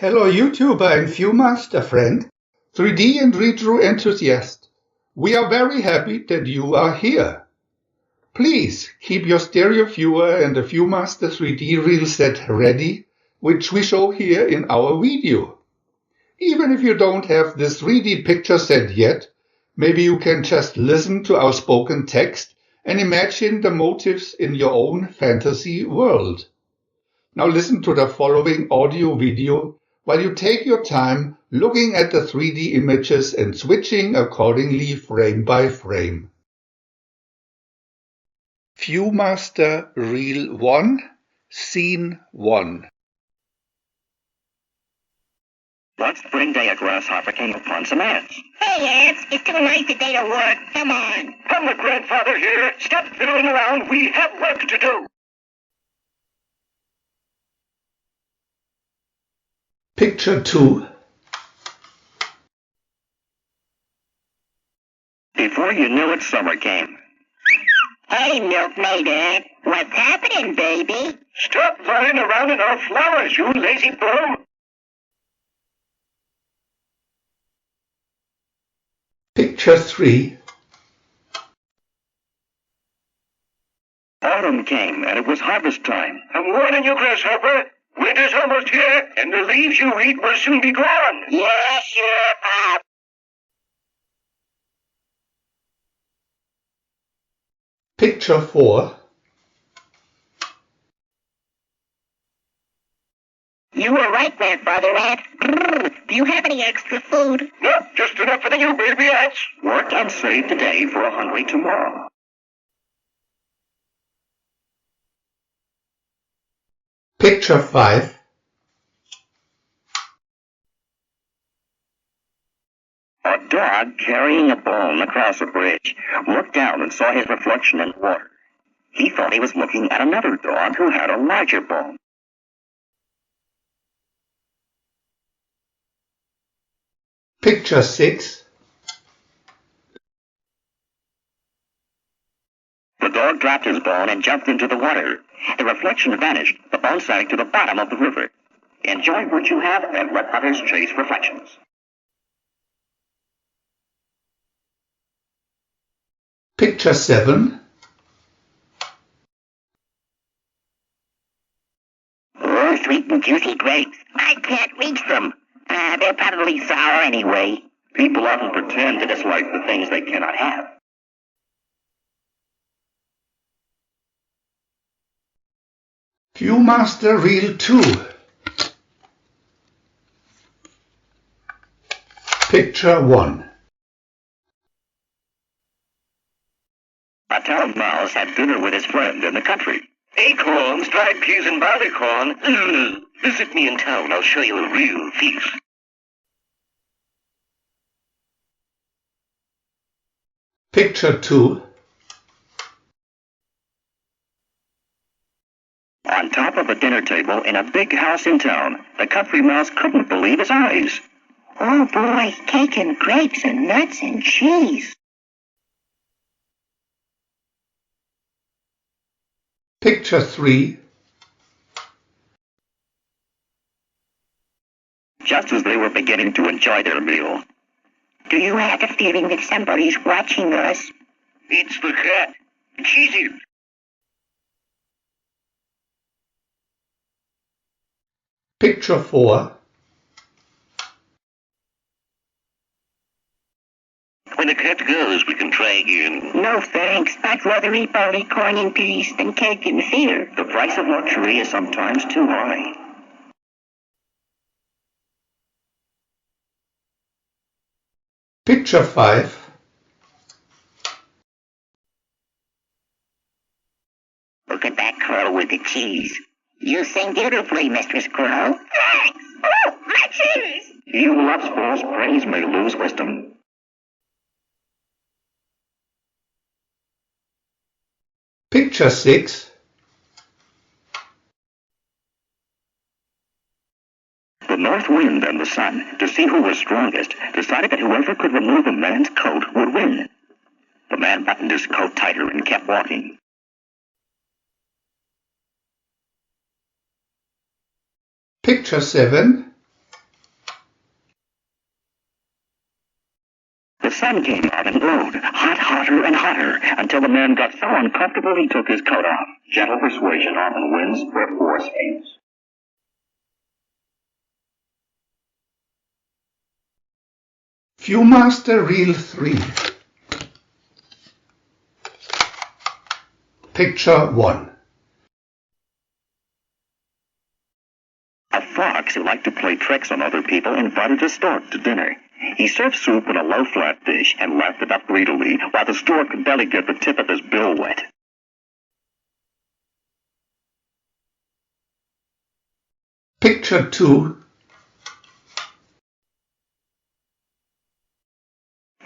Hello YouTuber and Viewmaster friend, 3D and retro enthusiast. We are very happy that you are here. Please keep your stereo viewer and the Viewmaster 3D reel set ready, which we show here in our video. Even if you don't have this 3D picture set yet, maybe you can just listen to our spoken text and imagine the motifs in your own fantasy world. Now listen to the following audio video while you take your time looking at the 3D images and switching accordingly frame by frame. Viewmaster Reel 1, Scene 1. One spring day, a grasshopper came upon some ants. Hey, ants, it's too late today to work. Come on. Come with grandfather here. Stop fiddling around. We have work to do. Picture 2. Before you knew it, summer came. Hey, milkmaid ant, what's happening, baby? Stop flying around in our flowers, you lazy bro. Picture 3. Autumn came, and it was harvest time. I'm warning you, grasshopper. Winter's almost here, and the leaves you eat will soon be gone. Yeah, sure, Pop. Picture 4. You were right, grandfather ant. Do you have any extra food? No, just enough for the you baby ants. Work and save today for a hungry tomorrow. Picture 5. A dog carrying a bone across a bridge looked down and saw his reflection in water. He thought he was looking at another dog who had a larger bone. Picture 6. The dog dropped his bone and jumped into the water. The reflection vanished. The bone sank to the bottom of the river. Enjoy what you have and let others chase reflections. Picture 7. Oh, sweet and juicy grapes. I can't reach them. They're probably sour anyway. People often pretend to dislike the things they cannot have. Viewmaster Reel 2. Picture 1. A town mouse had dinner with his friend in the country. Acorns, dried peas, and barleycorn. Visit me in town. I'll show you a real feast. Picture 2. On top of a dinner table in a big house in town, the country mouse couldn't believe his eyes. Oh boy, cake and grapes and nuts and cheese. Picture 3. Just as they were beginning to enjoy their meal. Do you have the feeling that somebody's watching us? It's the cat. She's here. Picture 4. When the cat goes, we can try again. No thanks. I'd rather eat barleycorn in peace than cake in fear. The price of luxury is sometimes too high. Picture 5. Look at that crow with the cheese. You sing beautifully, Mistress Crow. Thanks. Oh, my cheese. He who loves false praise may lose wisdom. Picture 6. The north wind and the sun, to see who was strongest, decided that whoever could remove a man's coat would win. The man buttoned his coat tighter and kept walking. Picture 7. sun came out and glowed, hotter and hotter, until the man got so uncomfortable he took his coat off. Gentle persuasion often wins where force aims. Viewmaster Reel 3. Picture 1. A fox who liked to play tricks on other people invited a stork to dinner. He served soup in a low flat dish and lapped it up greedily, while the stork could barely get the tip of his bill wet. Picture 2.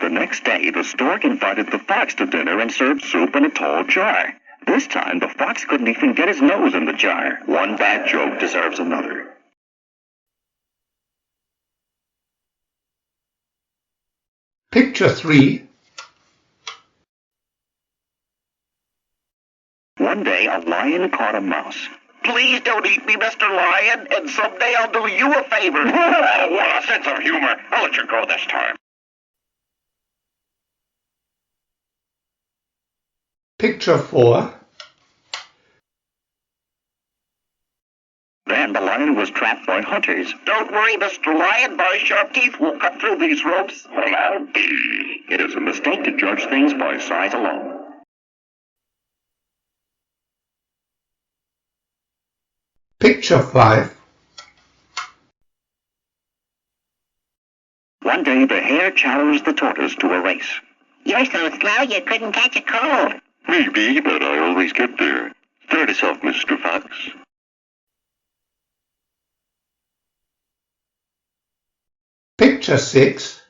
The next day, the stork invited the fox to dinner and served soup in a tall jar. This time, the fox couldn't even get his nose in the jar. One bad joke deserves another. Picture 3. One day, a lion caught a mouse. Please don't eat me, Mr. Lion, and someday I'll do you a favor. What a sense of humor. I'll let you go this time. Picture 4. Then the lion was trapped by hunters. Don't worry, Mr. Lion, my sharp teeth will cut through these ropes. It is a mistake to judge things by size alone. Picture 5. One day the hare challenged the tortoise to a race. You're so slow you couldn't catch a cold. Maybe, but I always get there. Start us off, Mr. Fox. Picture 6.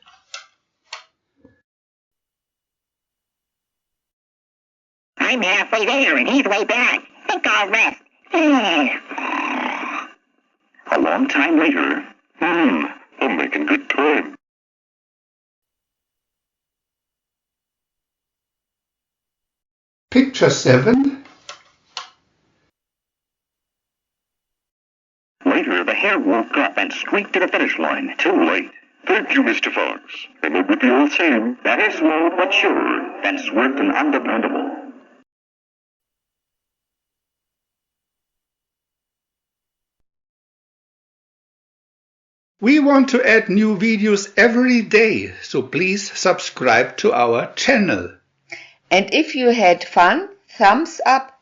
I'm halfway there and he's way back. Think I'll rest. A long time later, I'm making good time. Picture 7. Later, the hare woke up and streaked to the finish line. Too late. Thank you, Mr. Fox. And it would be all same. Better slow but sure than swift and undependable. We want to add new videos every day, so please subscribe to our channel. And if you had fun, thumbs up